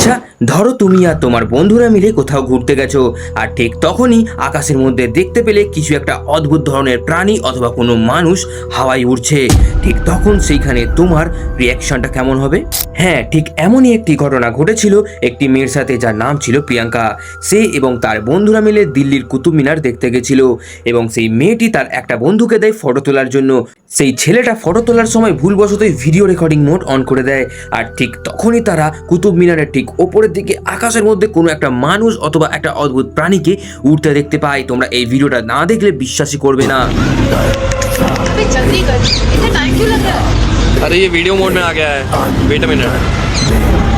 আচ্ছা ধরো তুমি আর তোমার বন্ধুরা মিলে কোথাও ঘুরতে গেছো, আর ঠিক তখনই আকাশের মধ্যে দেখতে পেলে কিছু একটা অদ্ভুত ধরনের প্রাণী অথবা কোনো মানুষ হাওয়ায় উড়ছে। ঠিক তখন সেইখানে তোমার রিয়াকশনটা কেমন হবে? হ্যাঁ, ঠিক এমনই একটি ঘটনা ঘটেছিল একটি মেয়ের সাথে, যার নাম ছিল প্রিয়াঙ্কা। সে এবং তার বন্ধুরা মিলে দিল্লির কুতুব মিনার দেখতে গেছিল এবং সেই মেয়েটি তার একটা বন্ধুকে দেয় ফটো তোলার জন্য। সেই ছেলেটা ফটো তোলার সময় ভুলবশতই ভিডিও রেকর্ডিং মোড অন করে দেয়, আর ঠিক তখনই তারা কুতুব মিনারের ঠিক ওপরের দিকে আকাশের মধ্যে কোনো একটা মানুষ অথবা একটা অদ্ভুত প্রাণীকে উড়তে দেখতে পায়। তোমরা এই ভিডিওটা না দেখলে বিশ্বাসই করবে না। अबे जल्दी कर, इतना टाइम क्यों लग रहा है? अरे ये वीडियो मोड में आ गया है, वेट अ मिनट।